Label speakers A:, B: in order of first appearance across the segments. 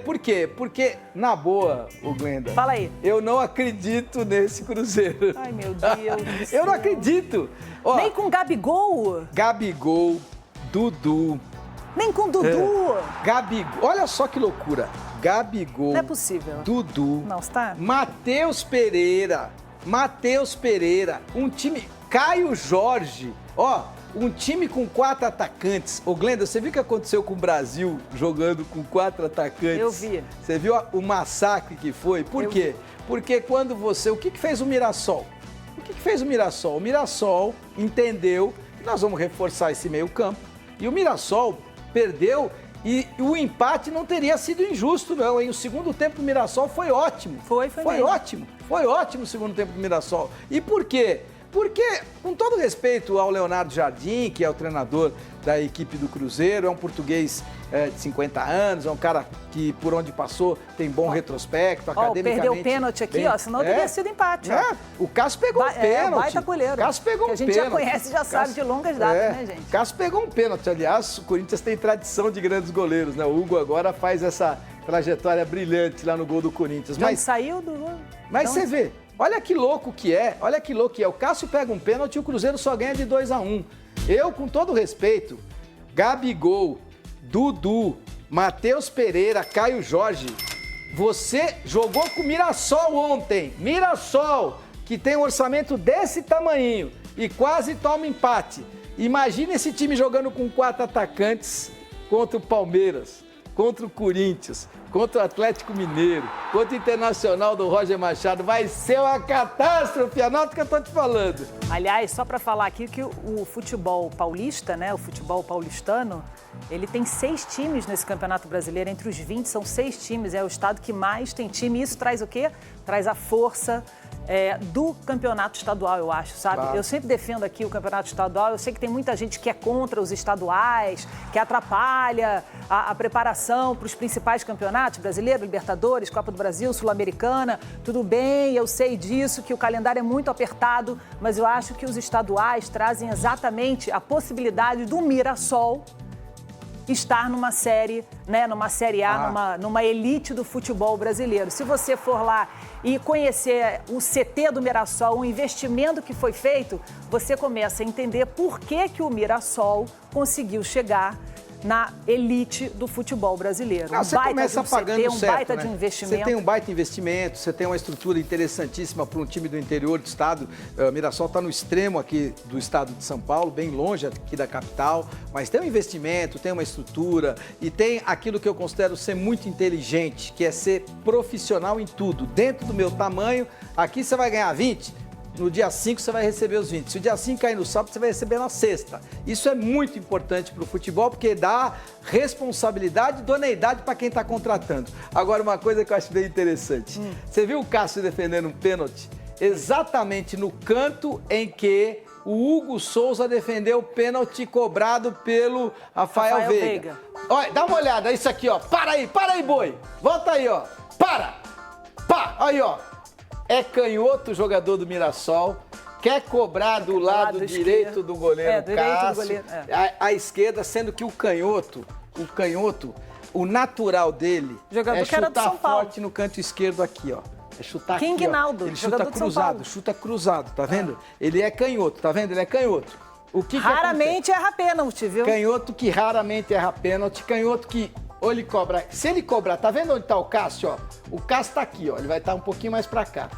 A: Por quê? Porque, na boa, ô Glenda...
B: Fala aí.
A: Eu não acredito nesse Cruzeiro.
B: Ai, meu Deus.
A: Eu não acredito. Ó,
B: nem com Gabigol.
A: Gabigol, Dudu...
B: Nem com Dudu.
A: Gabigol, olha só que loucura. Gabigol,
B: Não é possível.
A: Dudu,
B: Não, está?
A: Matheus Pereira, um time, Caio Jorge, ó, um time com 4 atacantes. Ô Glenda, você viu o que aconteceu com o Brasil jogando com 4 atacantes?
B: Eu vi.
A: Você viu o massacre que foi? Por quê? Porque quando você... O que fez o Mirassol? O que fez o Mirassol? O Mirassol entendeu que nós vamos reforçar esse meio campo e o Mirassol perdeu e o empate não teria sido injusto, não, hein? O segundo tempo do Mirassol foi ótimo. Foi
B: mesmo.
A: ótimo. Foi ótimo o segundo tempo do Mirassol. E por quê? Porque, com todo respeito ao Leonardo Jardim, que é o treinador da equipe do Cruzeiro, é um português de 50 anos, é um cara que, por onde passou, tem bom retrospecto, academicamente...
B: Perdeu o pênalti aqui,
A: bem,
B: ó, senão teria sido empate. Ó.
A: O Cássio pegou um pênalti.
B: Baita colheiro.
A: O Cássio pegou um pênalti.
B: Que a gente já conhece, já sabe de longas datas, né, gente?
A: O Cássio pegou um pênalti. Aliás, o Corinthians tem tradição de grandes goleiros, né? O Hugo agora faz essa trajetória brilhante lá no gol do Corinthians.
B: Mas saiu do...
A: Mas você vê... Olha que louco que é, olha que louco que é. O Cássio pega um pênalti e o Cruzeiro só ganha de 2-1. Eu, com todo respeito, Gabigol, Dudu, Matheus Pereira, Caio Jorge, você jogou com o Mirassol ontem. Mirassol, que tem um orçamento desse tamanhinho e quase toma empate. Imagina esse time jogando com 4 atacantes contra o Palmeiras, contra o Corinthians, contra o Atlético Mineiro, contra o Internacional do Roger Machado. Vai ser uma catástrofe, anota o que eu tô te falando.
B: Aliás, só para falar aqui que o futebol paulista, né, o futebol paulistano, ele tem 6 times nesse Campeonato Brasileiro. Entre os 20 são 6 times, é o estado que mais tem time. Isso traz o quê? Traz a força do campeonato estadual, eu acho, sabe?
A: Claro.
B: Eu sempre defendo aqui o campeonato estadual. Eu sei que tem muita gente que é contra os estaduais, que atrapalha a preparação para os principais campeonatos, Brasileiro, Libertadores, Copa do Brasil, Sul-Americana. Tudo bem, eu sei disso, que o calendário é muito apertado, mas eu acho que os estaduais trazem exatamente a possibilidade do Mirassol estar numa série, né, numa série A, numa elite do futebol brasileiro. Se você for lá e conhecer o CT do Mirassol, o investimento que foi feito, você começa a entender por que o Mirassol conseguiu chegar na elite do futebol brasileiro.
A: Você começa pagando certo,
B: baita
A: né?
B: de investimento.
A: Você tem um baita investimento, você tem uma estrutura interessantíssima para um time do interior do estado. O Mirassol está no extremo aqui do estado de São Paulo, bem longe aqui da capital, mas tem um investimento, tem uma estrutura e tem aquilo que eu considero ser muito inteligente, que é ser profissional em tudo. Dentro do meu tamanho, aqui você vai ganhar 20, no dia 5 você vai receber os 20. Se o dia 5 cair no sábado, você vai receber na sexta. Isso é muito importante para o futebol, porque dá responsabilidade e idoneidade para quem está contratando. Agora, uma coisa que eu acho bem interessante. Você viu o Cássio defendendo um pênalti? Exatamente no canto em que o Hugo Souza defendeu o pênalti cobrado pelo Rafael Veiga. Olha, dá uma olhada, isso aqui, ó. Para aí, boi. Volta aí, ó. Para. Pá, aí, ó. É canhoto o jogador do Mirassol, quer cobrar do lado direito do goleiro Cássio, a esquerda, sendo que o canhoto, o natural dele é chutar forte no canto esquerdo aqui, ó. É chutar
B: King
A: aqui, ó.
B: Naldo,
A: Ele chuta cruzado, tá vendo? Ele é canhoto, tá vendo? Ele é canhoto. O que
B: raramente erra pênalti, viu?
A: Canhoto que raramente erra pênalti, canhoto que... Ou ele cobra, se ele cobrar, tá vendo onde tá o Cássio, ó? O Cássio tá aqui, ó, ele vai estar um pouquinho mais pra cá.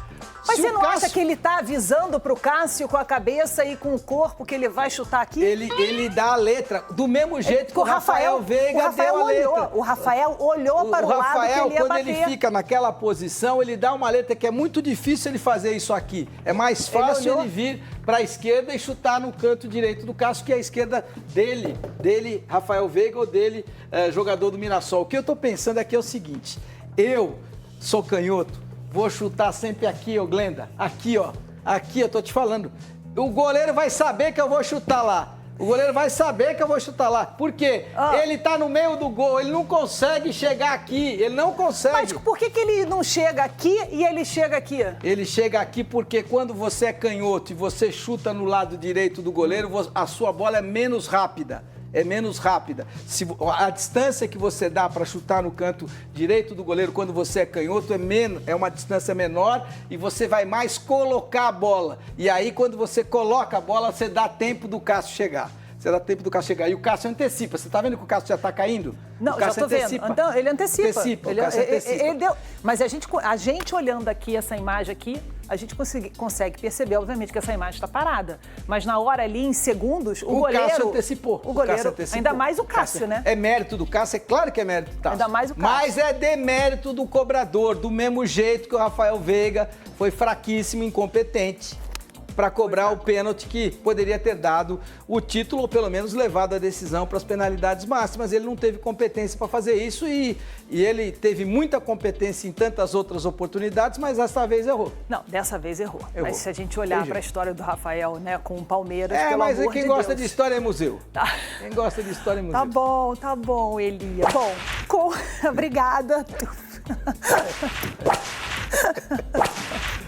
B: Mas você não acha que ele tá avisando pro Cássio com a cabeça e com o corpo que ele vai chutar aqui?
A: Ele dá a letra, do mesmo jeito que o Rafael Veiga deu a letra.
B: O Rafael olhou para o lado que ele ia
A: quando ele fica naquela posição, ele dá uma letra que é muito difícil ele fazer isso aqui. É mais fácil ele vir para a esquerda e chutar no canto direito do Cássio, que é a esquerda dele, Rafael Veiga, ou dele, jogador do Mirassol. O que eu tô pensando aqui é o seguinte, eu sou canhoto, vou chutar sempre aqui, ô Glenda. Aqui, ó. Aqui, eu tô te falando. O goleiro vai saber que eu vou chutar lá. O goleiro vai saber que eu vou chutar lá. Por quê? Ele tá no meio do gol, ele não consegue chegar aqui, ele não consegue.
B: Mas por que ele não chega aqui e ele chega aqui?
A: Ele chega aqui porque quando você é canhoto e você chuta no lado direito do goleiro, a sua bola é menos rápida. é menos rápida. A distância que você dá para chutar no canto direito do goleiro quando você é canhoto é uma distância menor e você vai mais colocar a bola. E aí, quando você coloca a bola, você dá tempo do Cássio chegar. Você dá tempo do Cássio chegar. E o Cássio antecipa. Você está vendo que o Cássio já está caindo?
B: Não,
A: o Cássio
B: já estou vendo. Então, ele antecipa.
A: O Cássio antecipa.
B: Ele deu... Mas a gente olhando aqui essa imagem aqui, a gente consegue perceber, obviamente, que essa imagem está parada. Mas na hora ali, em segundos, o goleiro...
A: Cássio antecipou.
B: O goleiro, antecipou. Ainda mais o Cássio, né?
A: É mérito do Cássio, é claro que é mérito do Cássio.
B: Ainda mais o Cássio.
A: Mas é demérito do cobrador, do mesmo jeito que o Rafael Veiga foi fraquíssimo, incompetente para cobrar o pênalti que poderia ter dado o título ou pelo menos levado a decisão para as penalidades máximas. Ele não teve competência para fazer isso e ele teve muita competência em tantas outras oportunidades, mas dessa vez errou.
B: Não, dessa vez errou. Mas se a gente olhar para a história do Rafael, né, com o Palmeiras, pelo
A: mas
B: amor
A: quem
B: de
A: gosta
B: Deus.
A: de história é museu.
B: Tá.
A: Quem gosta de história é museu.
B: Tá bom, Elia. Bom, obrigada.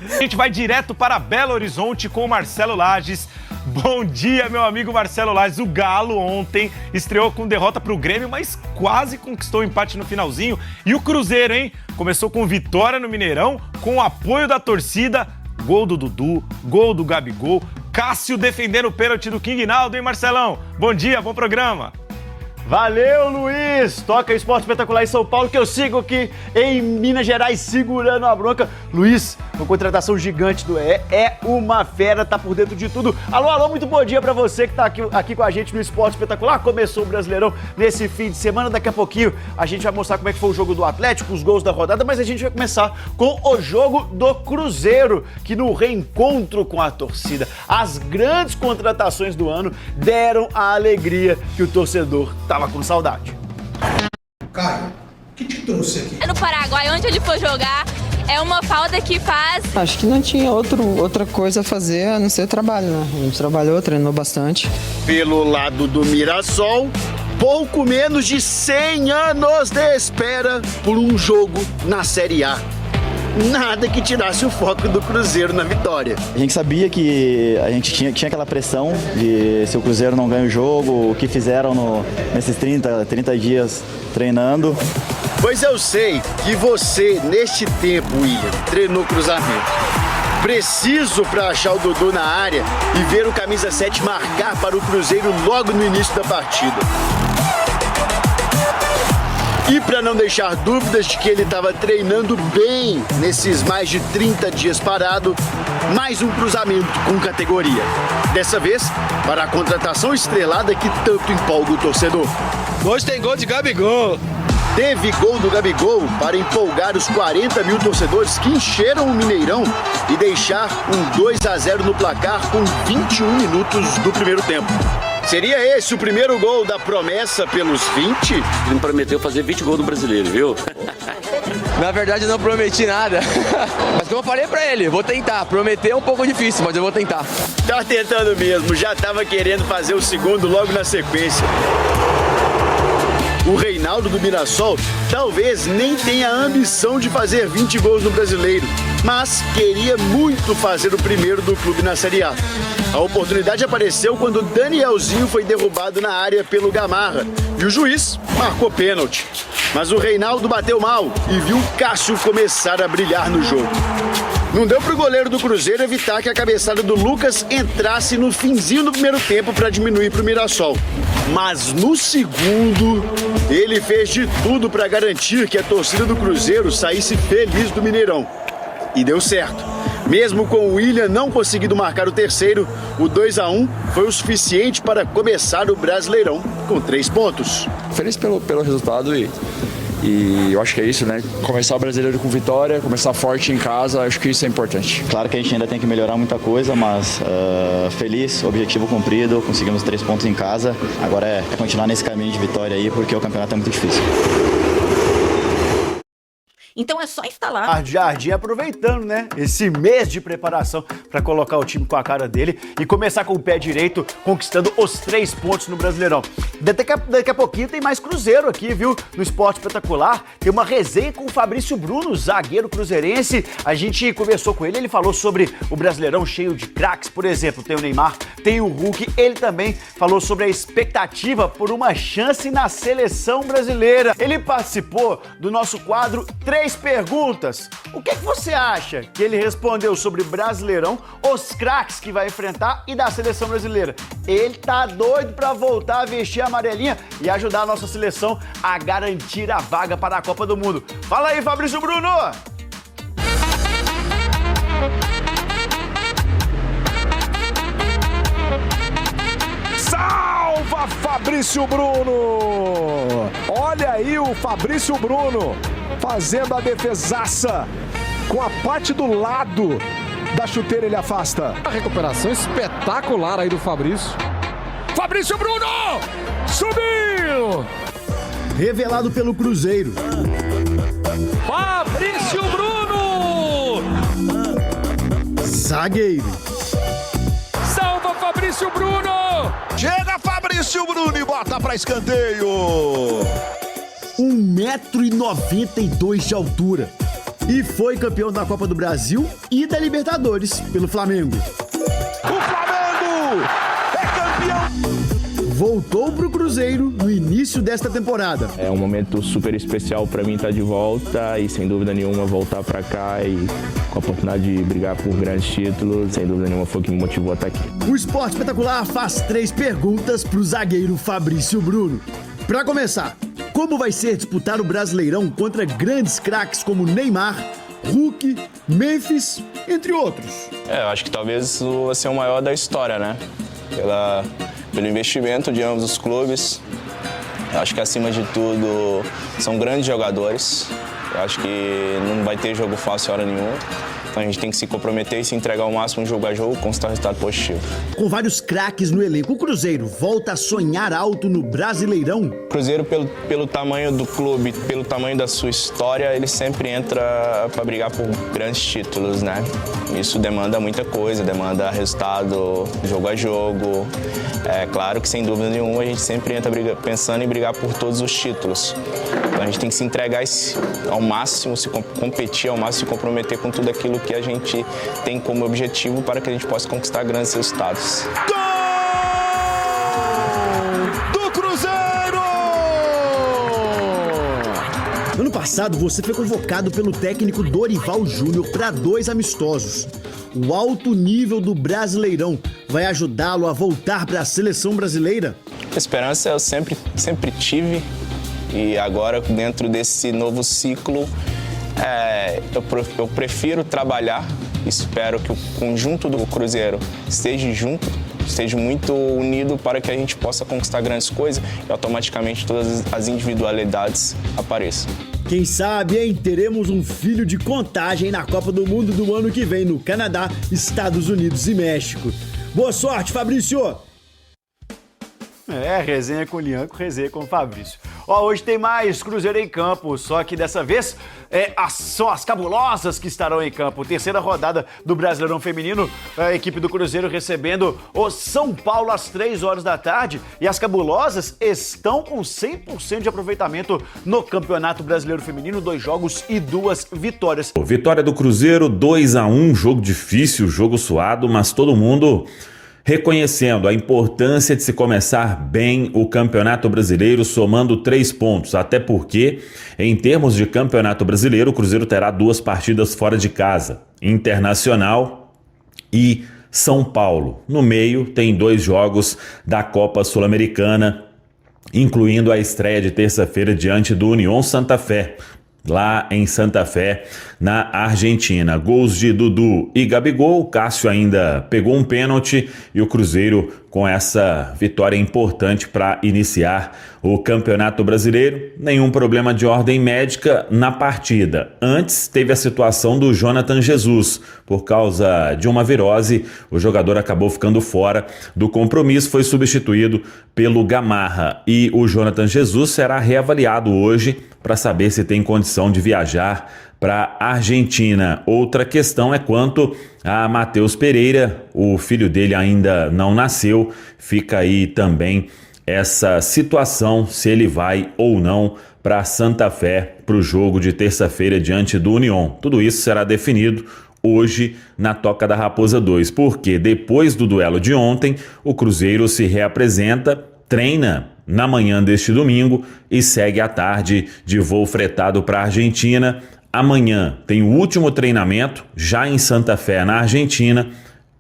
C: A gente vai direto para Belo Horizonte com o Marcelo Lages. Bom dia, meu amigo Marcelo Lages. O Galo ontem estreou com derrota para o Grêmio, mas quase conquistou o empate no finalzinho. E o Cruzeiro, hein? Começou com vitória no Mineirão, com o apoio da torcida. Gol do Dudu, gol do Gabigol. Cássio defendendo o pênalti do King Naldo, hein, Marcelão? Bom dia, bom programa.
D: Valeu, Luiz! Toca Esporte Espetacular em São Paulo, que eu sigo aqui em Minas Gerais segurando a bronca. Luiz, uma contratação gigante do é uma fera, tá por dentro de tudo. Alô, muito bom dia pra você que tá aqui com a gente no Esporte Espetacular. Começou o Brasileirão nesse fim de semana, daqui a pouquinho a gente vai mostrar como é que foi o jogo do Atlético, os gols da rodada, mas a gente vai começar com o jogo do Cruzeiro, que no reencontro com a torcida, as grandes contratações do ano deram a alegria que o torcedor tava com saudade.
E: Caio, o que te trouxe aqui?
F: No Paraguai, onde ele for jogar, é uma falta que faz.
G: Acho que não tinha outra coisa a fazer a não ser trabalho, né? A gente trabalhou, treinou bastante.
D: Pelo lado do Mirassol, pouco menos de 100 anos de espera por um jogo na Série A. Nada que tirasse o foco do Cruzeiro na vitória.
H: A gente sabia que a gente tinha aquela pressão de se o Cruzeiro não ganha o jogo, o que fizeram nesses 30 dias treinando.
D: Pois eu sei que você, neste tempo, William, treinou cruzamento. Preciso para achar o Dudu na área e ver o camisa 7 marcar para o Cruzeiro logo no início da partida. E para não deixar dúvidas de que ele estava treinando bem nesses mais de 30 dias parado, mais um cruzamento com categoria. Dessa vez, para a contratação estrelada que tanto empolga o torcedor.
I: Hoje tem gol de Gabigol.
D: Teve gol do Gabigol para empolgar os 40 mil torcedores que encheram o Mineirão e deixar um 2-0 no placar com 21 minutos do primeiro tempo. Seria esse o primeiro gol da promessa pelos 20?
J: Ele me prometeu fazer 20 gols no Brasileiro, viu?
I: Na verdade, eu não prometi nada. Mas como eu falei pra ele, vou tentar. Prometer é um pouco difícil, mas eu vou tentar.
D: Tá tentando mesmo, já tava querendo fazer o segundo logo na sequência. O Reinaldo do Mirassol talvez nem tenha a ambição de fazer 20 gols no Brasileiro, mas queria muito fazer o primeiro do clube na Série A. A oportunidade apareceu quando Danielzinho foi derrubado na área pelo Gamarra e o juiz marcou pênalti. Mas o Reinaldo bateu mal e viu o Cássio começar a brilhar no jogo. Não deu pro goleiro do Cruzeiro evitar que a cabeçada do Lucas entrasse no finzinho do primeiro tempo para diminuir pro Mirassol. Mas no segundo, ele fez de tudo para garantir que a torcida do Cruzeiro saísse feliz do Mineirão. E deu certo. Mesmo com o William não conseguindo marcar o terceiro, o 2-1 foi o suficiente para começar o Brasileirão com 3 pontos.
K: Feliz pelo resultado e eu acho que é isso, né? Começar o Brasileiro com vitória, começar forte em casa, acho que isso é importante.
H: Claro que a gente ainda tem que melhorar muita coisa, mas feliz, objetivo cumprido, conseguimos 3 pontos em casa. Agora é continuar nesse caminho de vitória aí, porque o campeonato é muito difícil.
L: Então é só instalar.
D: Jardim aproveitando, né? Esse mês de preparação para colocar o time com a cara dele e começar com o pé direito, conquistando os 3 pontos no Brasileirão. Daqui a pouquinho tem mais Cruzeiro aqui, viu? No Esporte Espetacular. Tem uma resenha com o Fabrício Bruno, zagueiro cruzeirense. A gente conversou com ele, ele falou sobre o Brasileirão cheio de craques. Por exemplo, tem o Neymar, tem o Hulk. Ele também falou sobre a expectativa por uma chance na seleção brasileira. Ele participou do nosso quadro 3 perguntas. O que você acha que ele respondeu sobre Brasileirão, os craques que vai enfrentar e da seleção brasileira? Ele tá doido pra voltar a vestir a amarelinha e ajudar a nossa seleção a garantir a vaga para a Copa do Mundo. Fala aí, Fabrício Bruno!
M: Salva Fabrício Bruno! Olha aí o Fabrício Bruno fazendo a defesaça. Com a parte do lado da chuteira ele afasta.
N: A recuperação espetacular aí do Fabrício. Fabrício Bruno! Subiu!
D: Revelado pelo Cruzeiro.
N: Fabrício Bruno!
D: Zagueiro.
N: Salva Fabrício Bruno!
M: Chega Fabrício Bruno e bota pra escanteio.
D: 1,92 m de altura. E foi campeão da Copa do Brasil e da Libertadores pelo Flamengo.
M: O Flamengo é campeão!
D: Voltou pro Cruzeiro no início desta temporada.
O: É um momento super especial para mim estar de volta e sem dúvida nenhuma voltar para cá e com a oportunidade de brigar por grandes títulos, sem dúvida nenhuma foi o que me motivou a estar aqui.
D: O Esporte Espetacular faz 3 perguntas pro zagueiro Fabrício Bruno. Para começar, como vai ser disputar o Brasileirão contra grandes craques como Neymar, Hulk, Memphis, entre outros?
O: Eu acho que talvez isso vai ser o maior da história, né? Pelo investimento de ambos os clubes. Eu acho que, acima de tudo, são grandes jogadores. Eu acho que não vai ter jogo fácil hora nenhuma. Então a gente tem que se comprometer e se entregar ao máximo jogo a jogo, conquistar um resultado positivo.
D: Com vários craques no elenco, o Cruzeiro volta a sonhar alto no Brasileirão?
O: O Cruzeiro, pelo tamanho do clube, pelo tamanho da sua história, ele sempre entra para brigar por grandes títulos, né? Isso demanda muita coisa, demanda resultado jogo a jogo. É claro que, sem dúvida nenhuma, a gente sempre entra pensando em brigar por todos os títulos. Então a gente tem que se entregar ao máximo, se competir ao máximo, se comprometer com tudo aquilo que a gente tem como objetivo para que a gente possa conquistar grandes resultados.
M: Gol do Cruzeiro!
D: Ano passado, você foi convocado pelo técnico Dorival Júnior para 2 amistosos. O alto nível do Brasileirão vai ajudá-lo a voltar para a seleção brasileira?
O: A esperança eu sempre tive e agora, dentro desse novo ciclo, eu prefiro trabalhar, espero que o conjunto do Cruzeiro esteja junto, esteja muito unido para que a gente possa conquistar grandes coisas e automaticamente todas as individualidades apareçam.
D: Quem sabe, hein? Teremos um filho de contagem na Copa do Mundo do ano que vem no Canadá, Estados Unidos e México. Boa sorte, Fabrício! Resenha com o Lianco, resenha com o Fabrício. Hoje tem mais Cruzeiro em campo, só que dessa vez são as cabulosas que estarão em campo. Terceira rodada do Brasileirão Feminino, a equipe do Cruzeiro recebendo o São Paulo às 3 horas da tarde. E as cabulosas estão com 100% de aproveitamento no Campeonato Brasileiro Feminino, 2 jogos e 2 vitórias.
P: Vitória do Cruzeiro, 2-1, jogo difícil, jogo suado, mas todo mundo reconhecendo a importância de se começar bem o Campeonato Brasileiro, somando 3 pontos, até porque, em termos de Campeonato Brasileiro, o Cruzeiro terá 2 partidas fora de casa, Internacional e São Paulo. No meio tem 2 jogos da Copa Sul-Americana, incluindo a estreia de terça-feira diante do Unión Santa Fé, lá em Santa Fé, na Argentina. Gols de Dudu e Gabigol, Cássio ainda pegou um pênalti e o Cruzeiro com essa vitória importante para iniciar o Campeonato Brasileiro. Nenhum problema de ordem médica na partida. Antes teve a situação do Jonathan Jesus. Por causa de uma virose, o jogador acabou ficando fora do compromisso, foi substituído pelo Gamarra e o Jonathan Jesus será reavaliado hoje para saber se tem condição de viajar para a Argentina. Outra questão é quanto a Matheus Pereira, o filho dele ainda não nasceu, fica aí também essa situação, se ele vai ou não para Santa Fé para o jogo de terça-feira diante do Unión. Tudo isso será definido hoje na Toca da Raposa 2, porque depois do duelo de ontem, o Cruzeiro se reapresenta, treina na manhã deste domingo e segue à tarde de voo fretado para a Argentina. Amanhã tem o último treinamento, já em Santa Fé, na Argentina,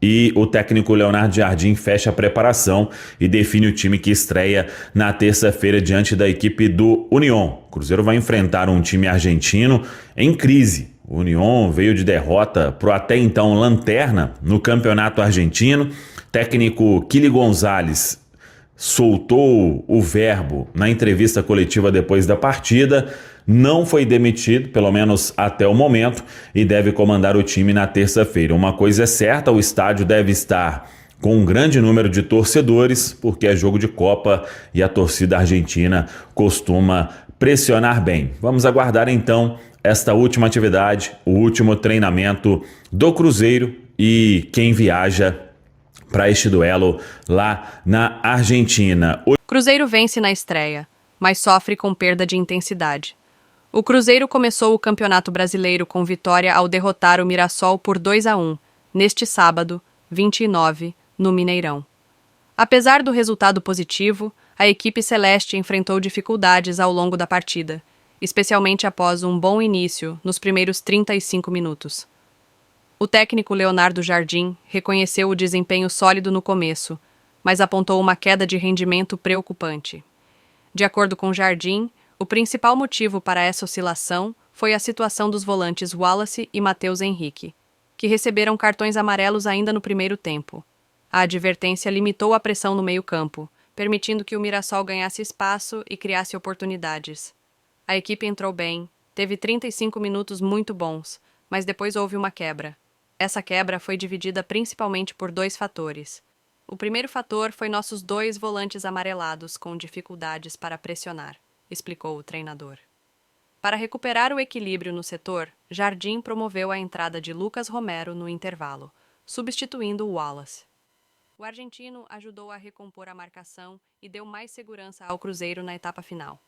P: e o técnico Leonardo Jardim fecha a preparação e define o time que estreia na terça-feira diante da equipe do Unión. O Cruzeiro vai enfrentar um time argentino em crise. O Unión veio de derrota para o até então lanterna no campeonato argentino. Técnico Kili Gonzalez soltou o verbo na entrevista coletiva depois da partida, não foi demitido, pelo menos até o momento, e deve comandar o time na terça-feira. Uma coisa é certa, o estádio deve estar com um grande número de torcedores, porque é jogo de Copa e a torcida argentina costuma pressionar bem. Vamos aguardar então esta última atividade, o último treinamento do Cruzeiro e quem viaja para este duelo lá na Argentina.
L: Cruzeiro vence na estreia, mas sofre com perda de intensidade. O Cruzeiro começou o Campeonato Brasileiro com vitória ao derrotar o Mirassol por 2-1, neste sábado, 29, no Mineirão. Apesar do resultado positivo, a equipe celeste enfrentou dificuldades ao longo da partida, especialmente após um bom início nos primeiros 35 minutos. O técnico Leonardo Jardim reconheceu o desempenho sólido no começo, mas apontou uma queda de rendimento preocupante. De acordo com Jardim, o principal motivo para essa oscilação foi a situação dos volantes Wallace e Matheus Henrique, que receberam cartões amarelos ainda no primeiro tempo. A advertência limitou a pressão no meio-campo, permitindo que o Mirassol ganhasse espaço e criasse oportunidades. A equipe entrou bem, teve 35 minutos muito bons, mas depois houve uma quebra. Essa quebra foi dividida principalmente por 2 fatores. O primeiro fator foi nossos 2 volantes amarelados com dificuldades para pressionar, explicou o treinador. Para recuperar o equilíbrio no setor, Jardim promoveu a entrada de Lucas Romero no intervalo, substituindo o Wallace. O argentino ajudou a recompor a marcação e deu mais segurança ao Cruzeiro na etapa final.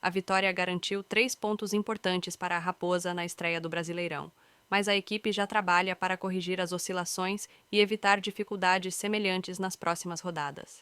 L: A vitória garantiu 3 pontos importantes para a Raposa na estreia do Brasileirão, mas a equipe já trabalha para corrigir as oscilações e evitar dificuldades semelhantes nas próximas rodadas.